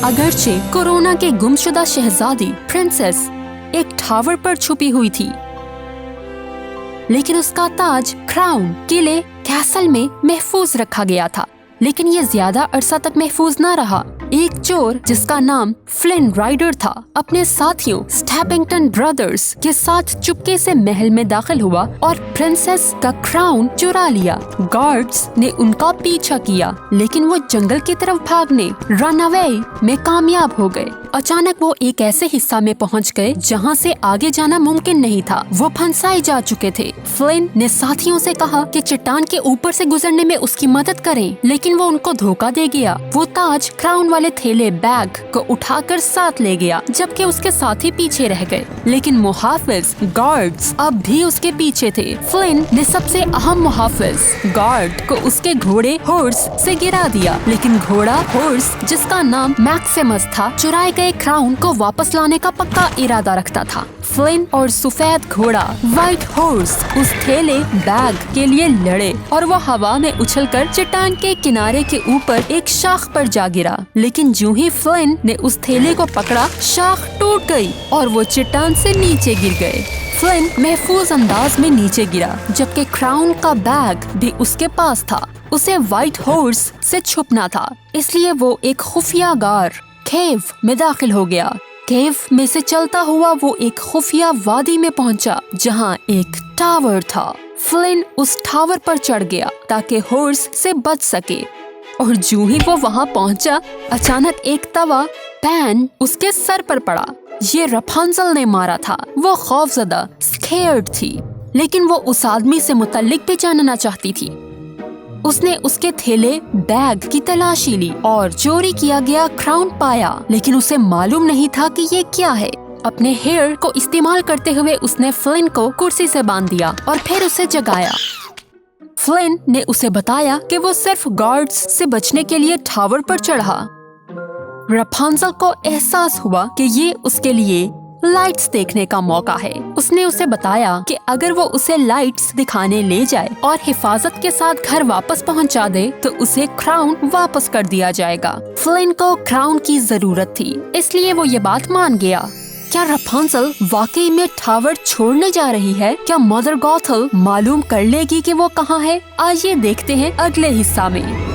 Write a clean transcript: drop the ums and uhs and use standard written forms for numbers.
अगरचे कोरोना के गुमशुदा शहजादी प्रिंसेस एक टावर पर छुपी हुई थी, लेकिन उसका ताज क्राउन किले कैसल में महफूज रखा गया था। लेकिन ये ज्यादा अरसा तक महफूज न रहा। एक चोर जिसका नाम फ्लिन राइडर था अपने साथियों स्टैपिंगटन ब्रदर्स के साथ चुपके से महल में दाखिल हुआ और प्रिंसेस का क्राउन चुरा लिया। गार्ड्स ने उनका पीछा किया, लेकिन वो जंगल की तरफ भागने रन अवे में कामयाब हो गए। अचानक वो एक ऐसे हिस्सा में पहुंच गए जहां से आगे जाना मुमकिन नहीं था। वो फंसाए जा चुके थे। फ्लिन ने साथियों से कहा कि चट्टान के ऊपर से गुजरने में उसकी मदद करें, लेकिन वो उनको धोखा दे गया। वो ताज क्राउन वाले थैले बैग को उठाकर साथ ले गया, जबकि उसके साथी पीछे रह गए। लेकिन मुहाफिज गार्ड्स अब भी उसके पीछे थे। फ्लिन ने सबसे अहम मुहाफिज गार्ड को उसके घोड़े हॉर्स से गिरा दिया, लेकिन घोड़ा हॉर्स जिसका नाम मैक्सिमस था चुराए गए क्राउन को वापस लाने का पक्का इरादा रखता था। फ्लिन और सफेद घोड़ा व्हाइट हॉर्स उस थैले बैग के लिए लड़े और वो हवा में उछलकर चट्टान के किनारे के ऊपर एक शाख पर जा गिरा। लेकिन जो ही फ्लिन ने उस थैले को पकड़ा, शाख टूट गई और वो चट्टान से नीचे गिर गए। फ्लिन महफूज अंदाज में नीचे गिरा, जबकि क्राउन का बैग भी उसके पास था। उसे व्हाइट हॉर्स से छुपना था, इसलिए वो एक खुफिया गार केव में दाखिल हो गया। केव में से चलता हुआ वो एक खुफिया वादी में पहुंचा, जहां एक टावर था। फ्लिन उस टावर पर चढ़ गया ताकि हॉर्स से बच सके, और जो ही वो वहां पहुंचा, अचानक एक तवा पैन उसके सर पर पड़ा। ये रपुंज़ल ने मारा था। वो खौफजदा स्केयर्ड थी, लेकिन वो उस आदमी से मुतल्लिक भी जानना चाहती थी। उसने उसके थैले बैग की तलाशी ली और चोरी किया गया क्राउन पाया, लेकिन उसे मालूम नहीं था कि ये क्या है। अपने हेयर को इस्तेमाल करते हुए उसने फ्लिन को कुर्सी से बांध दिया और फिर उसे जगाया। फ्लिन ने उसे बताया कि वो सिर्फ गार्ड्स से बचने के लिए टावर पर चढ़ा। रपुंज़ल को एहसास हुआ कि ये उसके लिए लाइट्स देखने का मौका है। उसने उसे बताया कि अगर वो उसे लाइट्स दिखाने ले जाए और हिफाजत के साथ घर वापस पहुंचा दे, तो उसे क्राउन वापस कर दिया जाएगा। फ्लिन को क्राउन की जरूरत थी, इसलिए वो ये बात मान गया। क्या रपुंज़ल वाकई में टावर छोड़ने जा रही है? क्या मदर गॉथल मालूम कर लेगी कि वो कहाँ है? आइए देखते हैं अगले हिस्सा में।